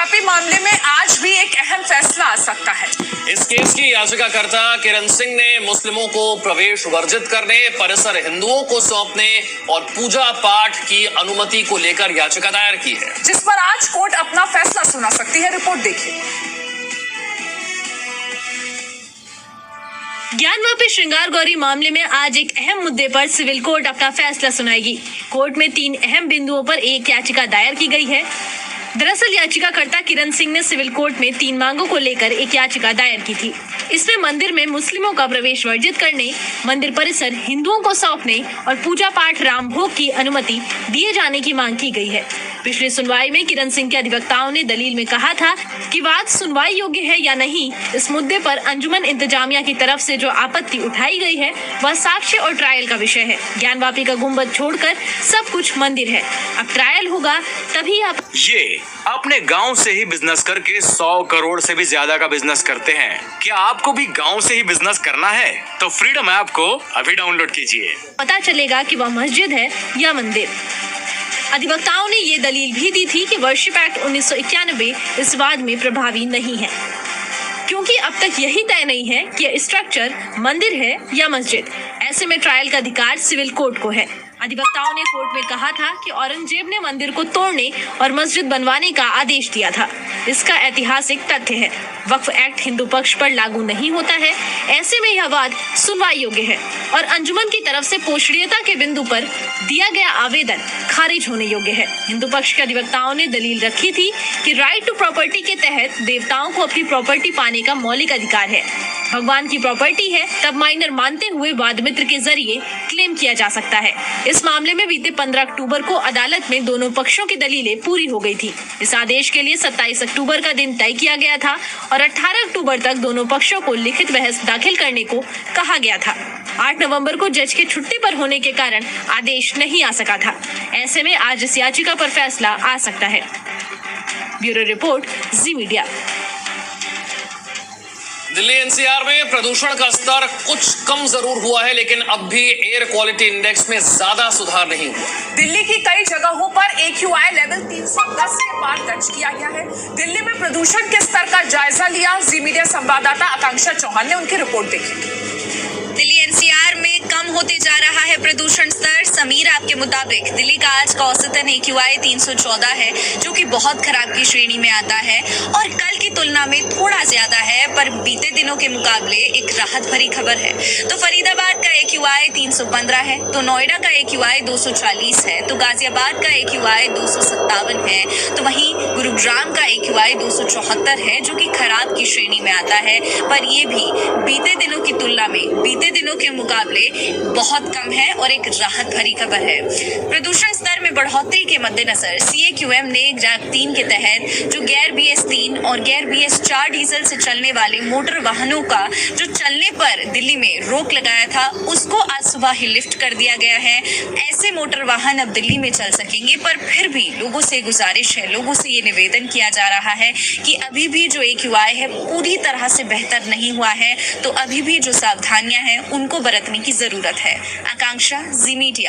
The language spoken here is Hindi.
ज्ञानवापी मामले में आज भी एक अहम फैसला आ सकता है। इस केस की याचिकाकर्ता किरण सिंह ने मुस्लिमों को प्रवेश वर्जित करने, परिसर हिंदुओं को सौंपने और पूजा पाठ की अनुमति को लेकर याचिका दायर की है, जिस पर आज कोर्ट अपना फैसला सुना सकती है। रिपोर्ट देखिए। ज्ञानवापी श्रृंगार गौरी मामले में आज एक अहम मुद्दे पर सिविल कोर्ट अपना फैसला सुनाएगी। कोर्ट में 3 अहम बिंदुओं पर एक याचिका दायर की गई है। दरअसल याचिकाकर्ता किरण सिंह ने सिविल कोर्ट में 3 मांगों को लेकर एक याचिका दायर की थी। इसमें मंदिर में मुस्लिमों का प्रवेश वर्जित करने, मंदिर परिसर हिंदुओं को सौंपने और पूजा पाठ राम भोग की अनुमति दिए जाने की मांग की गई है। पिछली सुनवाई में किरण सिंह के अधिवक्ताओं ने दलील में कहा था कि वाद सुनवाई योग्य है या नहीं, इस मुद्दे पर अंजुमन इंतजामिया की तरफ से जो आपत्ति उठाई गई है वह साक्ष्य और ट्रायल का विषय है। ज्ञानवापी का गुंबद छोड़कर सब कुछ मंदिर है। अब ट्रायल होगा तभी आप ये अपने गांव से ही बिजनेस करके 100 करोड़ से भी ज्यादा का बिजनेस करते हैं। क्या आपको भी गांव से ही बिजनेस करना है? तो फ्रीडम ऐप को अभी डाउनलोड कीजिए। पता चलेगा कि वह मस्जिद है या मंदिर। अधिवक्ताओं ने ये दलील भी दी थी कि वर्शिप एक्ट 1991 इस वाद में प्रभावी नहीं है, क्योंकि अब तक यही तय नहीं है कि यह स्ट्रक्चर मंदिर है या मस्जिद। ऐसे में ट्रायल का अधिकार सिविल कोर्ट को है। अधिवक्ताओं ने कोर्ट में कहा था कि औरंगजेब ने मंदिर को तोड़ने और मस्जिद बनवाने का आदेश दिया था। इसका ऐतिहासिक तथ्य है। वक्फ एक्ट हिंदू पक्ष पर लागू नहीं होता है। ऐसे में यह वाद सुनवाई योग्य है और अंजुमन की तरफ से पोषणीयता के बिंदु पर दिया गया आवेदन खारिज होने योग्य है। हिंदू पक्ष के अधिवक्ताओं ने दलील रखी थी कि राइट टू प्रॉपर्टी के तहत देवताओं को अपनी प्रॉपर्टी पाने का मौलिक अधिकार है। भगवान की प्रॉपर्टी है, तब माइनर मानते हुए वाद मित्र के जरिए क्लेम किया जा सकता है। इस मामले में बीते 15 अक्टूबर को अदालत में दोनों पक्षों की दलीलें पूरी हो गई थी। इस आदेश के लिए 27 अक्टूबर का दिन तय किया गया था और 18 अक्टूबर तक दोनों पक्षों को लिखित बहस दाखिल करने को कहा गया था। 8 नवंबर को जज के छुट्टी पर होने के कारण आदेश नहीं आ सका था। ऐसे में आज इस याचिका पर फैसला आ सकता है। ब्यूरो रिपोर्ट, जी मीडिया। दिल्ली एनसीआर में प्रदूषण का स्तर कुछ कम जरूर हुआ है, लेकिन अब भी एयर क्वालिटी इंडेक्स में ज्यादा सुधार नहीं हुआ। दिल्ली की कई जगहों पर AQI लेवल 310 के पार दर्ज किया गया है। दिल्ली में प्रदूषण के स्तर का जायजा लिया जी मीडिया संवाददाता आकांक्षा चौहान ने। उनकी रिपोर्ट देखी। दिल्ली एनसीआर में कम होते जा रहा है प्रदूषण स्तर। समीर, आपके मुताबिक दिल्ली का आज का औसतन AQI 314 है, जो कि बहुत खराब की श्रेणी में आता है और कल की तुलना में थोड़ा ज्यादा है, पर बीते दिनों के मुकाबले एक राहत भरी खबर है। तो फरीदाबाद का AQI 315 है, तो नोएडा का AQI 240 है, तो गाजियाबाद का AQI 257 है, तो वहीं गुरुग्राम का AQI 274 है, जो कि खराब की श्रेणी में आता है, पर ये भी बीते दिनों की तुलना में, बीते दिनों के मुकाबले बहुत कम है और एक राहत भरी खबर है। प्रदूषण स्तर में बढ़ोतरी के मद्देनजर CAQM ने JAC 3 के तहत जो गैर BS 3 और गैर BS 4 डीजल से चलने वाले मोटर वाहनों का जो चलने पर दिल्ली में रोक लगाया था, उसको आज सुबह ही लिफ्ट कर दिया गया है। ऐसे मोटर वाहन अब दिल्ली में चल सकेंगे, पर फिर भी लोगों से गुजारिश है, लोगों से ये निवेदन किया जा रहा है कि अभी भी जो AQI है पूरी तरह से बेहतर नहीं हुआ है, तो अभी भी जो सावधानियां हैं उनको बरतने की जरूरत है। आकांक्षा, जी मीडिया।